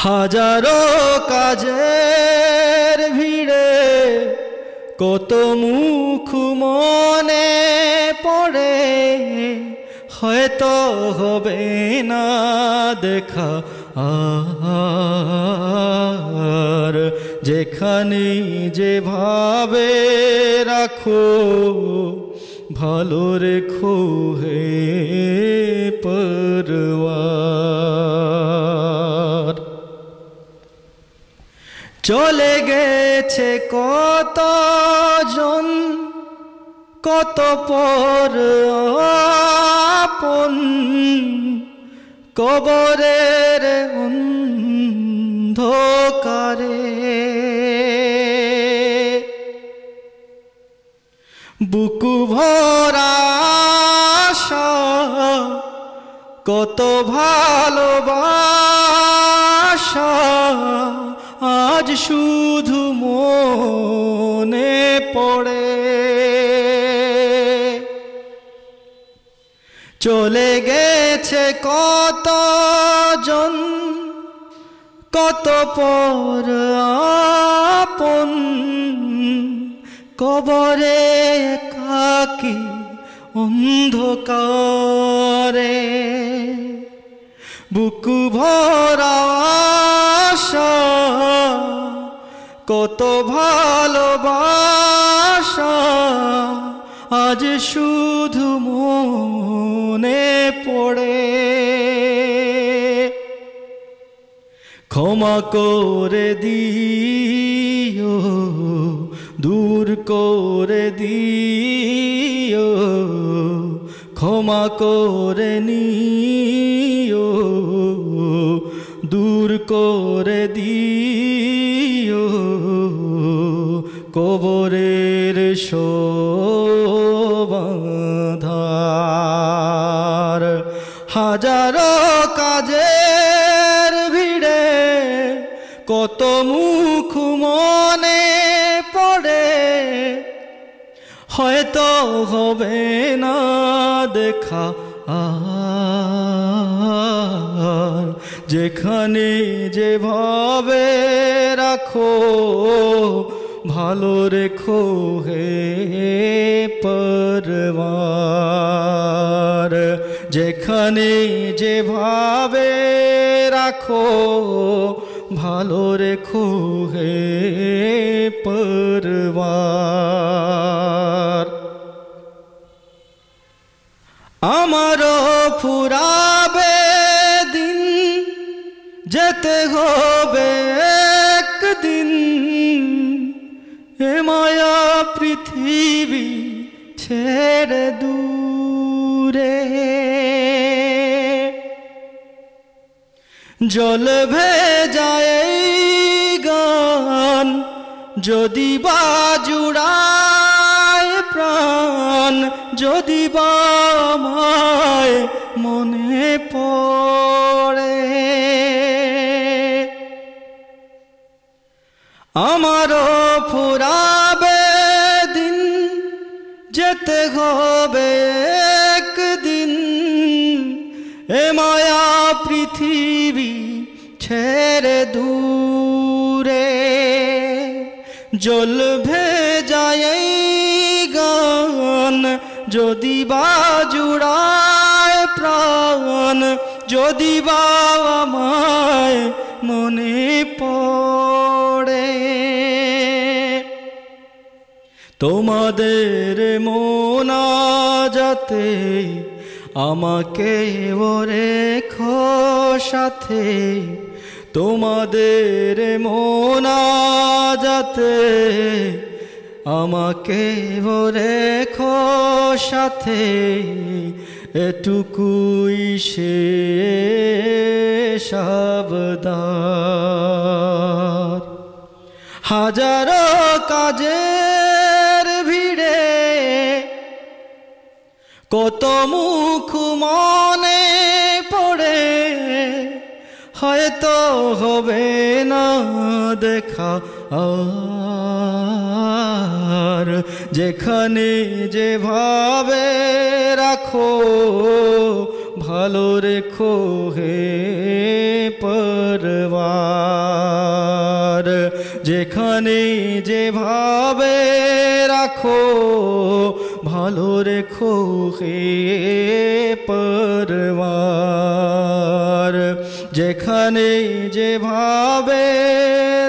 হাজারো কাজের ভিড়ে কত মুখ মনে পড়ে, হয়তো হবে না দেখা আর। যেখানে যেভাবে রাখো ভালো রেখো হে পরওয়ার। চলে গেছে কত জন কত পর আপন, কবরের অন্ধকারে বুকু ভরা আশা, কত ভালোবাসা আজ শুধু মনে পড়ে। চলে গেছে কত জন কত পর আপন, কবরে একাকী অন্ধকারে বুকু ভরা আশা, কত ভালোবাসা আজ শুধু মনে পড়ে। ক্ষমা করে দিও, দূর করে দিও, ক্ষমা করে নিও, দূর করে দিও কবরের শোভাধার। হাজারো কাজের ভিড়ে কত মুখ মনে পড়ে, হয়তো হবে না দেখা আর। যেখানে যেভাবে রাখো ভালো রেখো হে পরওয়ার। যেখানে যেভাবে রাখো ভালো রেখো হে পরওয়ার। আমারও ফুরাবে দিন, যেতে হবে একদিন, এ মায়া পৃথিবী ছেড়ে দূরে। জল ভেজায় গান যদি বা জুড়ায় প্রাণ, যদি বা আমায় মনে পড়ে। আমারও ফুরাবে দিন, যেতে হবে একদিন, এ মায়া পৃথিবী ছেড়ে দূরে। জল ভেজায় গান যদি বা জুড়ায় প্রাণ, যদি বা আমায় মনে পড়ে। তোমাদের মোনাজাতে আমাকে রেখো সাথে, তোমাদের মোনাজাতে আমাকে রেখো সাথে, এটুকুই শেষ আবদার। হাজারো কাজের ভিড়ে কত মুখ মনে পড়ে, হয়তো হবে না দেখা আর। যেখানে যেভাবে রাখো ভালো রেখো হে পরবার যেখানে যেভাবে রাখো ভালো রেখো হে পরবার যেখানে যেভাবে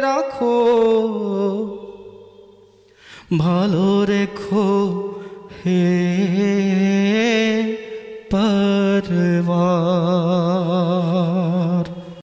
রাখো ভালো রেখো হে পরবার।